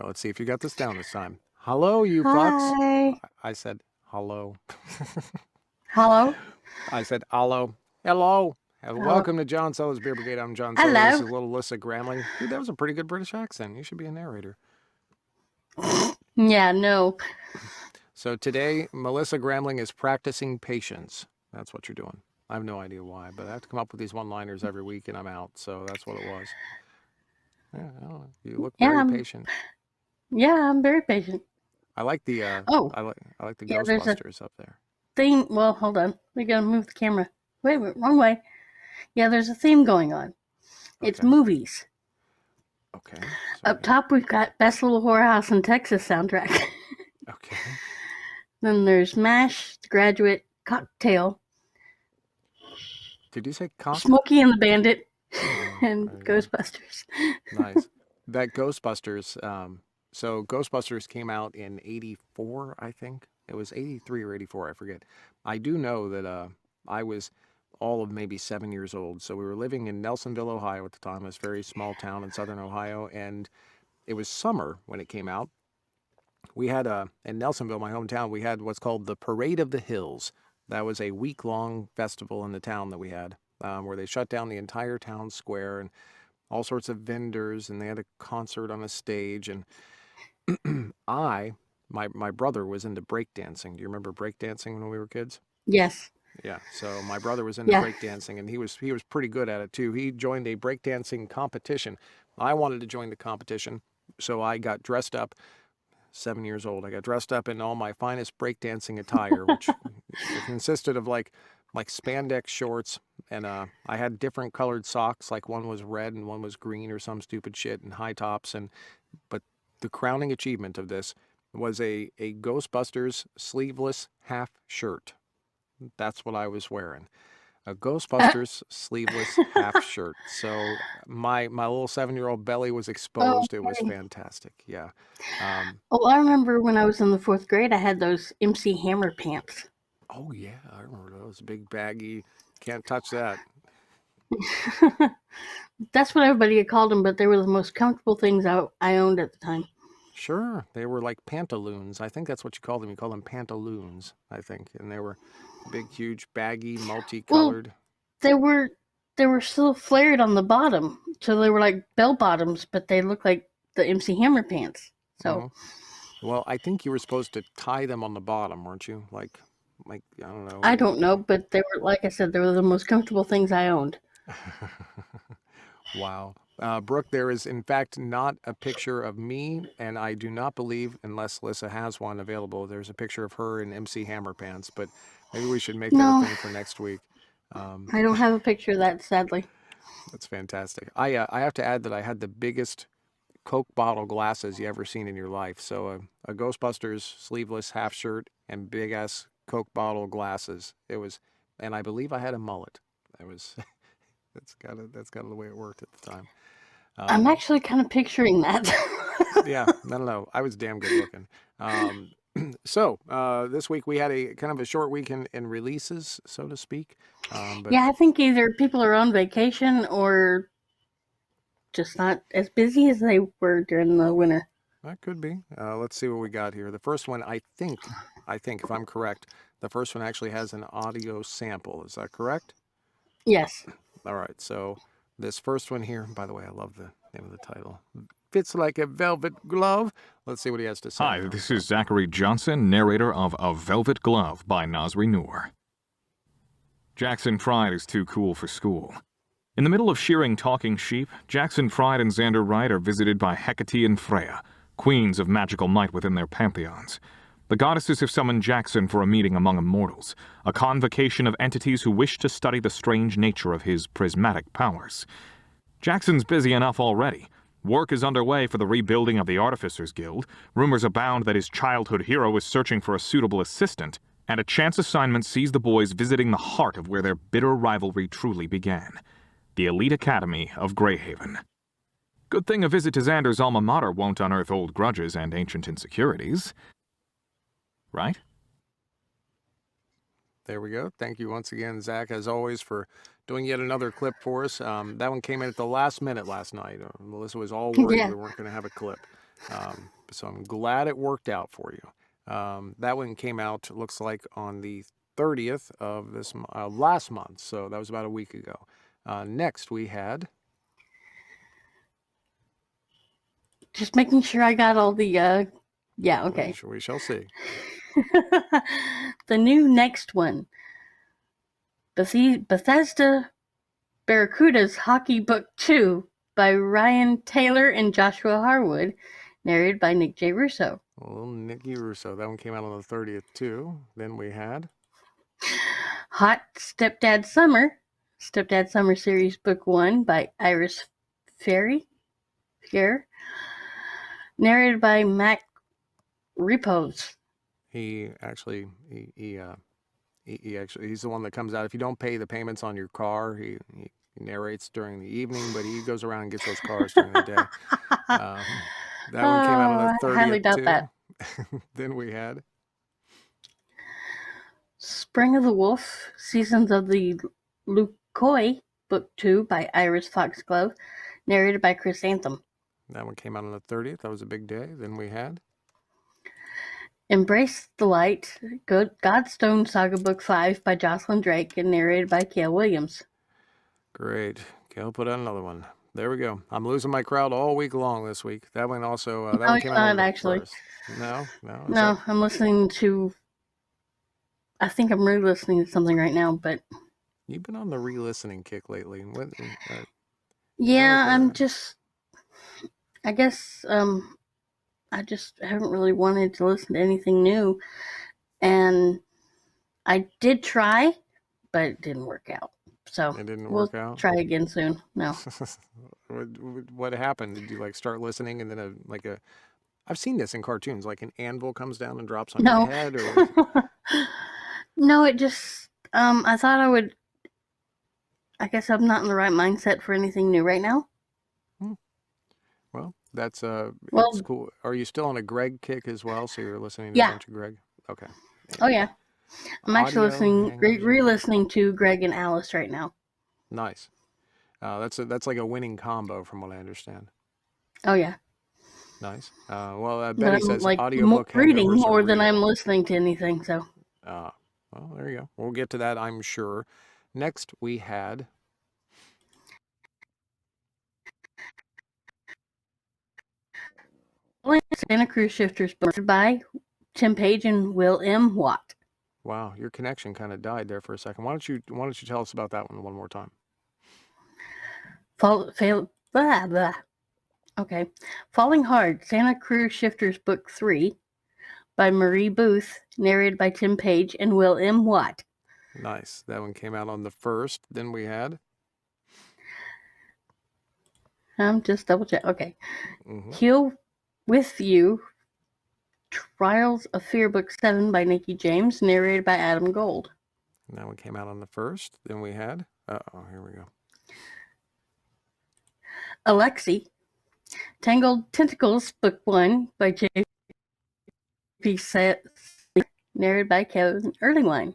right, let's see if you got this down this time. Hello, you fucks. Hi. I said hello. Hello. I said hello. Hello. Hello. Welcome to John Sellers Beer Brigade. I'm John Seller. This Hello. is little Alyssa Gramling. Dude, that was a pretty good British accent. You should be a narrator. Yeah, no. So today, Melissa Gramling is practicing patience. That's what you're doing. I have no idea why, but I have to come up with these one-liners every week, and I'm out. So that's what it was. Yeah, I don't know. You look Yeah, very patient. I'm very patient. I like the Oh, I like the yeah, there's a Ghostbusters up there. theme. Well, hold on. We gotta move the camera. Wait, wrong way. Yeah, there's a theme going on. It's Okay. movies. Okay. Up top, we've got Best Little Whorehouse in Texas soundtrack. Okay. Then there's MASH, The Graduate, Cocktail, Did you say cock? Smokey and the Bandit, Oh, and there you go. Ghostbusters. Nice. That Ghostbusters. So Ghostbusters came out in '84, I think. It was '83 or '84, I forget. I do know that I was all of maybe 7 years old. So we were living in Nelsonville, Ohio at the time. It's a very small town in southern Ohio, and it was summer when it came out. We had in Nelsonville, my hometown, we had what's called the Parade of the Hills. That was a week-long festival in the town that we had, where they shut down the entire town square and all sorts of vendors, and they had a concert on a stage. And my brother was into breakdancing. Do you remember breakdancing when we were kids? Yes. Yeah. So my brother was into Yeah. breakdancing, and he was pretty good at it too. He joined a breakdancing competition. I wanted to join the competition, so I got dressed up. 7 years old, I got dressed up in all my finest breakdancing attire, which consisted of like spandex shorts, and I had different colored socks. Like one was red and one was green or some stupid shit, and high tops. But the crowning achievement of this was a Ghostbusters sleeveless half shirt. That's what I was wearing. A Ghostbusters sleeveless half shirt. So my little 7-year-old belly was exposed. It was Okay. fantastic. Yeah. Oh, I remember when I was in the 4th grade, I had those MC Hammer pants. Oh yeah, I remember those big baggy. Can't touch that. That's what everybody had called them, but they were the most comfortable things I owned at the time. Sure, they were like pantaloons. I think that's what you call them. You call them pantaloons, I think. And they were big, huge, baggy, Well, multicolored. they were still flared on the bottom, so they were like bell bottoms, but they looked like the MC Hammer pants. So Uh-huh. Well, I think you were supposed to tie them on the bottom, weren't you? Like I don't I know. don't know, but they were, like I said, they were the most comfortable things I owned. Wow. Brooke, there is in fact not a picture of me, and I do not believe, unless Lissa has one available, there's a picture of her in MC Hammer pants, but maybe we should make that a No, thing for next week. Um, I don't have a picture of that, sadly. that's fantastic. I have to add that I had the biggest Coke bottle glasses you ever seen in your life. So a Ghostbusters sleeveless half shirt and big ass Coke bottle glasses. It was, and I believe I had a mullet. It was that's kind of the way it worked at the time. I'm Um, actually kind of picturing that. yeah, I don't know. I was damn good looking. So this week we had a kind of a short week in releases, so to speak. But Yeah, I think either people are on vacation or just not as busy as they were during the winter. that could be. Let's see what we got here. The first one, I think if I'm correct, the first one actually has an audio sample. Is that correct? Yes. All right. So this first one here, by the way, I love the name of the title. Fits like a velvet glove. Let's see what he has to say. Hi, Now. this is Zachary Johnson, narrator of A Velvet Glove by Nasri Noor. Jackson Fried is too cool for school. In the middle of shearing talking sheep, Jackson Fried and Xander Wright are visited by Hecate and Freya, queens of magical might within their pantheons. The goddesses have summoned Jackson for a meeting among immortals, a convocation of entities who wish to study the strange nature of his prismatic powers. Jackson's busy enough already. Work is underway for the rebuilding of the Artificers Guild, rumors abound that his childhood hero is searching for a suitable assistant, and a chance assignment sees the boys visiting the heart of where their bitter rivalry truly began, the elite academy of Greyhaven. Good thing a visit to Xander's alma mater won't unearth old grudges and ancient insecurities. Right? There we go. Thank you once again, Zach, as always, for doing yet another clip for us. That one came in at the last minute last night. Melissa was all worried Yeah. we weren't going to have a clip. So I'm glad it worked out for you. That one came out, looks like, on the 30th of this last month, so that was about a week ago. Next, we had... Just making sure I got all the, yeah, okay. We shall see. The new next one. Bethesda Barracuda's Hockey Book 2 by Ryan Taylor and Joshua Harwood, narrated by Nick J. Russo. A little Nicky Russo. That one came out on the 30th, too. Then we had... Hot Stepdad Summer Series Book 1 by Iris Fier, narrated by Mac Repos. He's the one that comes out. If you don't pay the payments on your car, he narrates during the evening, but he goes around and gets those cars during the day. That one came out on the 30th, I highly doubt too. that. Then we had... Spring of the Wolf, Seasons of the Lukoi, Book 2 by Iris Foxglove, narrated by Chris Anthem. That one came out on the 30th. That was a big day. Then we had... Embrace the Light, Godstone Saga Book 5 by Jocelyn Drake and narrated by Cale Williams. Great. Cale put out another one. There we go. I'm losing my crowd all week long this week. That one also... that one came out on the actually. first. No? No, I'm listening to... I think I'm re-listening to something right now, but... You've been on the re-listening kick lately. Yeah, I'm just... I guess, I just haven't really wanted to listen to anything new. And I did try, but it didn't work out. So it didn't work out? Try again soon. No. What happened? Did you start listening and then I've seen this in cartoons, like an anvil comes down and drops on your head? Or... No, it just, I thought I guess I'm not in the right mindset for anything new right now. Well, that's it's cool. Are you still on a Greg kick as well? So you're listening to a bunch of Greg? Okay. Oh, yeah. I'm actually re-listening to Greg and Alice right now. Nice. That's like a winning combo from what I understand. Oh, yeah. Nice. Well, Betty says audiobook reading more than I'm listening to anything, so. Well, there you go. We'll get to that, I'm sure. Next, we had... Santa Cruz Shifters, book by Tim Page and Will M. Watt. Wow, your connection kind of died there for a second. Why don't you tell us about that one more time? Okay. Falling Hard, Santa Cruz Shifters Book 3 by Marie Booth, narrated by Tim Page and Will M. Watt. Nice. That one came out on the 1st. Then we had... Just double check. Okay. Heal With You, Trials of Fear Book 7 by Nikki James, narrated by Adam Gold. And that one came out on the 1st. Then we had... here we go. Alexi, Tangled Tentacles, Book 1 by J.P. narrated by Kevin Erlingwine.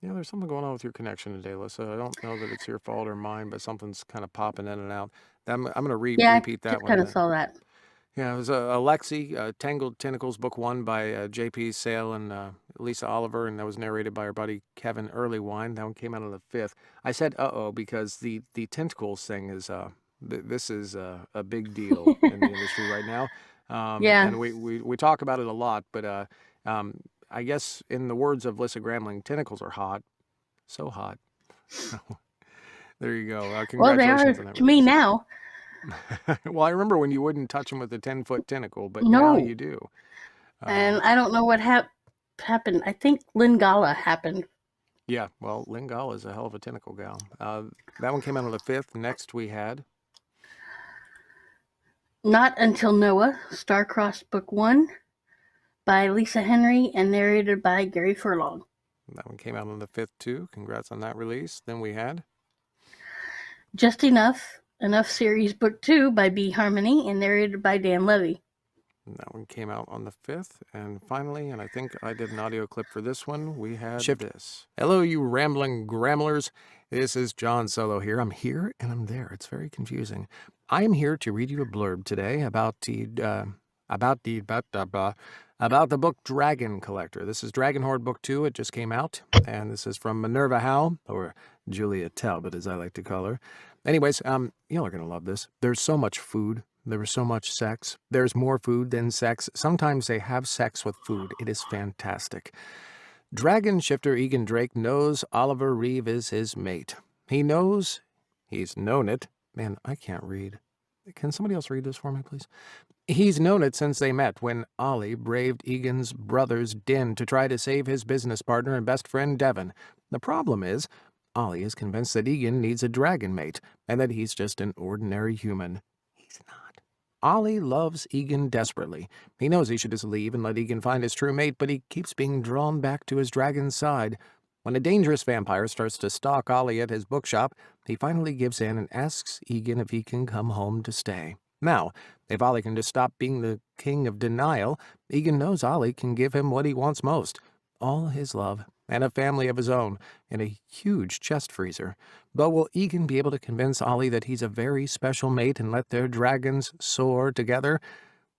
Yeah, there's something going on with your connection today, Alyssa. I don't know that it's your fault or mine, but something's kind of popping in and out. I'm going to repeat that one. Yeah, I kind of saw that. Yeah, it was Alexi, Tangled Tentacles, Book 1 by J.P. Sale and Lisa Oliver, and that was narrated by our buddy Kevin Erlingwine. That one came out on the 5th. I said because the tentacles thing is... this is a big deal in the industry right now. And we talk about it a lot, but I guess in the words of Lissa Gramling, tentacles are hot. So hot. There you go. Congratulations well, they are to me now. Well, I remember when you wouldn't touch them with a 10-foot tentacle, but now you do. And I don't know what happened. I think Lingala happened. Yeah, well, Lingala is a hell of a tentacle gal. That one came out on the 5th. Next we had... Not Until Noah, Star-Crossed Book 1 by Lisa Henry and narrated by Gary Furlong. That one came out on the 5th, too. Congrats on that release. Then we had... Just Enough Series Book 2 by B. Harmony and narrated by Dan Levy. And that one came out on the 5th. And finally, and I think I did an audio clip for this one, we had this. Hello, you rambling gramblers. This is John Solo here. I'm here and I'm there. It's very confusing. I am here to read you a blurb today about about the book Dragon Collector. This is Dragon Horde Book 2. It just came out, and this is from Minerva Howe, or Julia Talbot, as I like to call her. Anyways, y'all are gonna love this. There's so much food. There was so much sex. There's more food than sex. Sometimes they have sex with food. It is fantastic. Dragon shifter Egan Drake knows Oliver Reeve is his mate. He knows, he's known it. Man, I can't read. Can somebody else read this for me, please? He's known it since they met, when Ollie braved Egan's brother's din to try to save his business partner and best friend Devon. The problem is, Ollie is convinced that Egan needs a dragon mate, and that he's just an ordinary human. He's not. Ollie loves Egan desperately. He knows he should just leave and let Egan find his true mate, but he keeps being drawn back to his dragon's side. When a dangerous vampire starts to stalk Ollie at his bookshop, he finally gives in and asks Egan if he can come home to stay. Now, if Ollie can just stop being the king of denial, Egan knows Ollie can give him what he wants most, all his love, and a family of his own, and a huge chest freezer. But will Egan be able to convince Ollie that he's a very special mate and let their dragons soar together?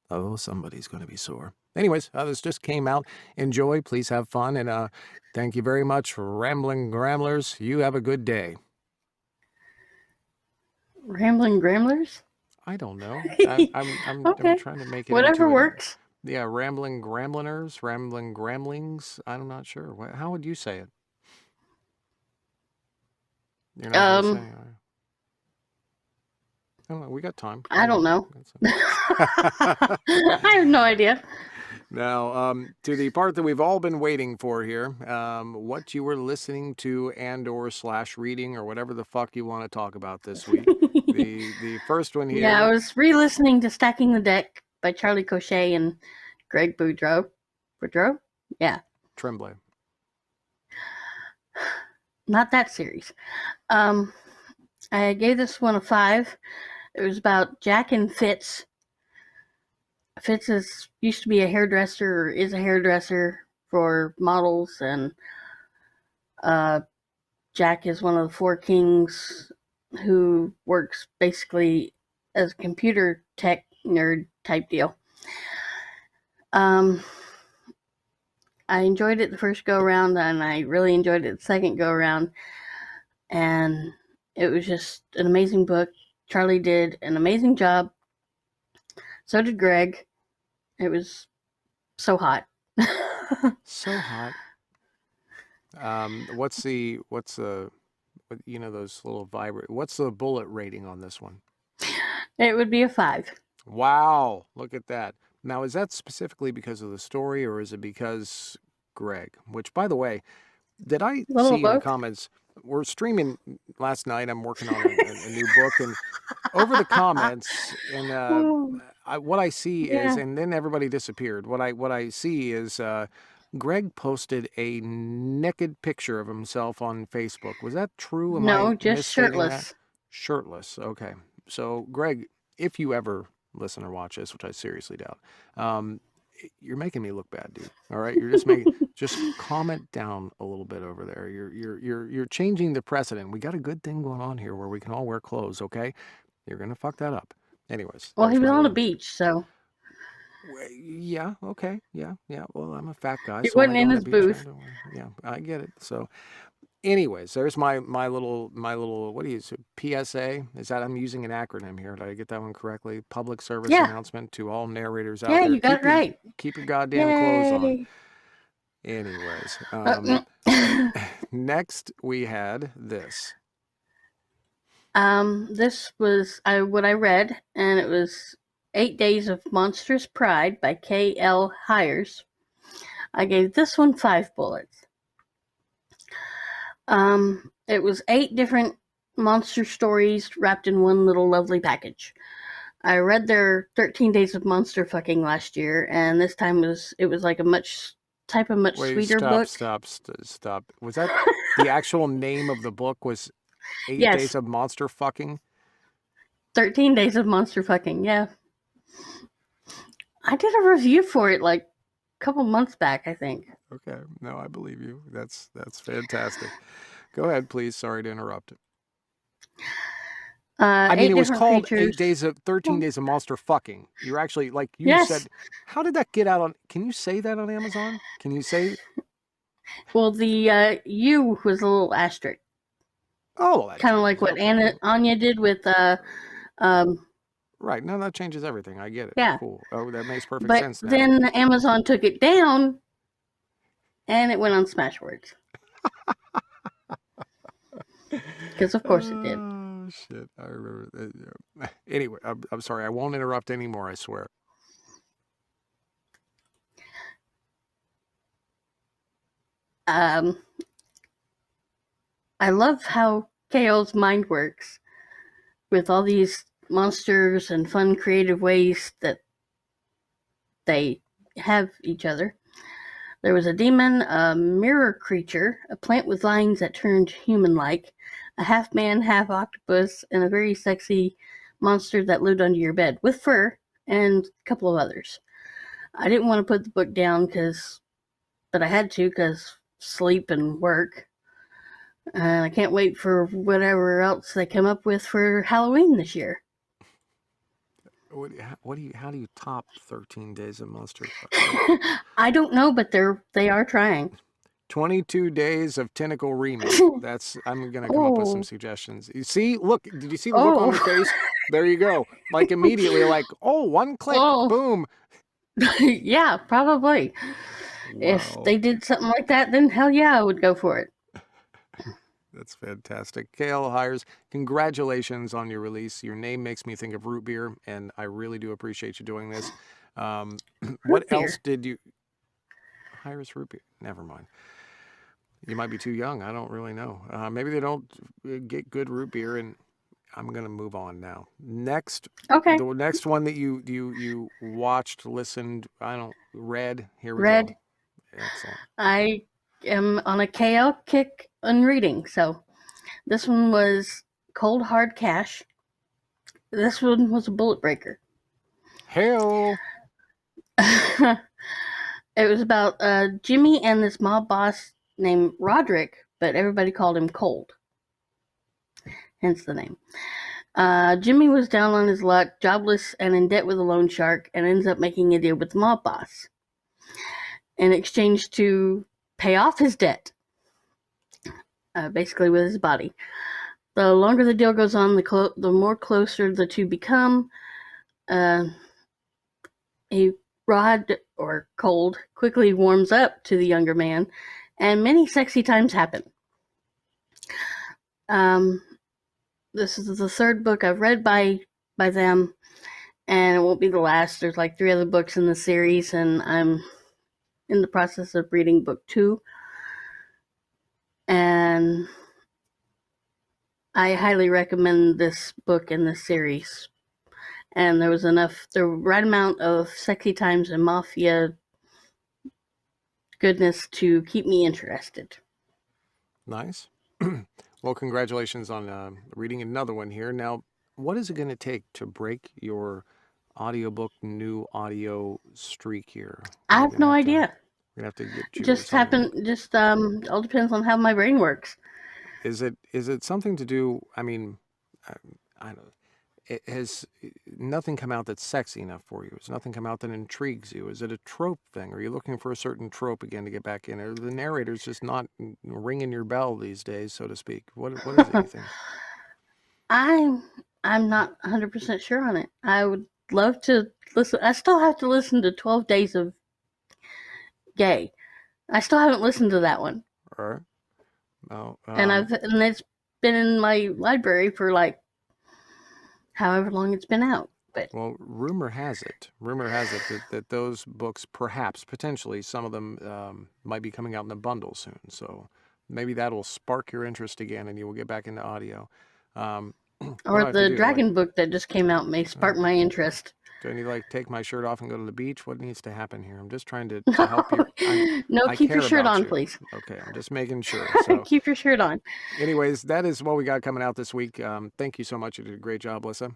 Oh, somebody's going to be sore. Anyways, this just came out. Enjoy, please have fun, and thank you very much, Rambling Gramblers. You have a good day. Rambling Gramblers? I don't know. Okay. I'm trying to make it Whatever into works. Yeah, Rambling Grambliners, Rambling Gramlings. I'm not sure. How would you say it? You're not going to say it. I don't know. We got time. I don't know. I have no idea. Now, to the part that we've all been waiting for here, what you were listening to and/or/slash reading or whatever the fuck you want to talk about this week. The first one here. Yeah, I was re-listening to Stacking the Deck by Charlie Cochet and Greg Boudreau. Boudreau? Yeah. Tremblay. Not that series. I gave this one a 5. It was about Jack and Fitz. Fitz used to be a hairdresser, or is a hairdresser for models, and Jack is one of the 4 kings who works basically as a computer tech nerd type deal. I enjoyed it the first go around, and I really enjoyed it the second go around, and it was just an amazing book. Charlie did an amazing job. So did Greg. It was so hot. So hot. What's those little vibrate? What's the bullet rating on this one? It would be a 5. Wow, look at that. Now, is that specifically because of the story, or is it because Greg? Which, by the way, did I see in the comments? We're streaming last night. I'm working on a new book, and over the comments, and what I see is, and then everybody disappeared. What I see is Greg posted a naked picture of himself on Facebook. Was that true? No, just shirtless. That? Shirtless. Okay. So, Greg, if you ever listen or watch this, which I seriously doubt, you're making me look bad, dude. All right, you're just making just comment down a little bit over there. You're changing the precedent. We got a good thing going on here where we can all wear clothes. Okay, you're gonna fuck that up. Anyways. Well, he was on the beach, so. Yeah. Okay. Yeah. Well, I'm a fat guy. He wasn't in his booth. Yeah, I get it. So, anyways, there's my little what do you say? PSA? Is that I'm using an acronym here? Did I get that one correctly? Public service announcement to all narrators out there. Yeah, you got it right. Keep your goddamn clothes on. Anyways, next we had this. This was what I read, and it was 8 Days of Monstrous Pride by K.L. Hires. I gave this one 5 bullets. It was 8 different monster stories wrapped in one little lovely package. I read their 13 Days of Monster Fucking last year, and this time it was like a much sweeter book. Stop. Was that the actual name of the book? Was 8 Days of Monster Fucking? 13 Days of Monster Fucking, yeah. I did a review for it like a couple months back, I think. Okay. No, I believe you. That's fantastic. Go ahead, please. Sorry to interrupt. I mean, 8 it was different called creatures. 13 Days of Monster Fucking. You're actually, like you Yes. said, how did that get out on, can you say that on Amazon? Can you say, Well, the U was a little asterisk, oh, that kind of changes. like what Okay. Anya did with um, Right. No, that changes everything. I get it. yeah. Cool. Oh, that makes perfect But sense now. then Amazon took it down, and it went on Smashwords. Because of course it did. Oh, shit. I remember that. Anyway, I'm sorry. I won't interrupt anymore, I swear. I love how KO's mind works with all these monsters and fun, creative ways that they have each other. There was a demon, a mirror creature, a plant with lines that turned human-like, a half-man, half-octopus, and a very sexy monster that lived under your bed with fur, and a couple of others. I didn't want to put the book down but I had to because sleep and work. And I can't wait for whatever else they come up with for Halloween this year. How do you top 13 Days of Monster? I don't know, but they are trying. 22 Days of Tentacle Remake. I'm going to come up with some Oh, suggestions. You see, look, did you see the look on oh, my face? There you go. Like immediately, like, oh, one click, oh, boom. yeah, probably. If Wow. they did something like that, then hell yeah, I would go for it. That's fantastic. Kale Hires, congratulations on your release. Your name makes me think of root beer, and I really do appreciate you doing this. What Root else beer. did you... Hires root beer? Never mind. You might be too young. I don't really know. Maybe they don't get good root beer, and I'm going to move on now. Okay, The next one that you watched, listened, read, here we red. go. Excellent. I am on a KO kick on reading, so this one was Cold Hard Cash. This one was a bullet breaker. Hell. It was about Jimmy and this mob boss named Roderick, but everybody called him Cold, hence the name. Jimmy was down on his luck, jobless, and in debt with a loan shark, and ends up making a deal with the mob boss in exchange to pay off his debt, basically with his body. The longer the deal goes on, the more closer the two become. Rod, or Cold, quickly warms up to the younger man, and many sexy times happen. This is the third book I've read by them, and it won't be the last. There's like 3 other books in the series, and I'm in the process of reading book 2. And I highly recommend this book and this series. And there was the right amount of sexy times and mafia goodness to keep me interested. Nice. Well, congratulations on reading another one here. Now, what is it going to take to break your audiobook new audio streak here? I have no idea. We're going to have to get you Just all depends on how my brain works. Is it something to do, I mean, I don't has nothing come out that's sexy enough for you? Has nothing come out that intrigues you? Is it a trope thing? Are you looking for a certain trope again to get back in? Or the narrator's just not ringing your bell these days, so to speak? What is it, you think? I'm not 100% sure on it. I would love to listen. I still have to listen to 12 Days of Gay. I still haven't listened to that one. All right. No, And it's been in my library for like however long it's been out. But well, rumor has it that those books, perhaps, potentially, some of them might be coming out in a bundle soon. So maybe that will spark your interest again, and you will get back into audio. or the dragon book that just came out may spark my interest. Do I need to take my shirt off and go to the beach? What needs to happen here? I'm just trying to help you. No, keep your shirt on, you. Please. Okay, I'm just making sure. So, keep your shirt on. Anyways, that is what we got coming out this week. Thank you so much. You did a great job, Lissa.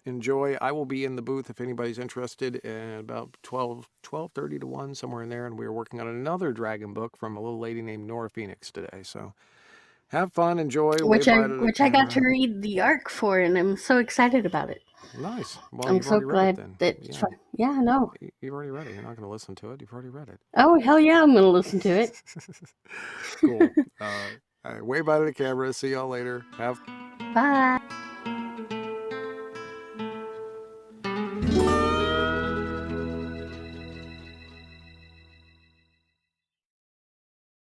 Enjoy. I will be in the booth if anybody's interested at about 12:30 to 1, somewhere in there. And we are working on another dragon book from a little lady named Nora Phoenix today. So Have fun, enjoy, which wave I bye to the which I got to camera. read the arc for, and I'm so excited about it. Nice. Well, I'm you've so already read it glad then. that it's fun. Yeah, I know. You've already read it. You're not going to listen to it. You've already read it. Oh, hell yeah, I'm gonna listen to it. Cool. All right, wave bye to the camera. See y'all later. Have Bye.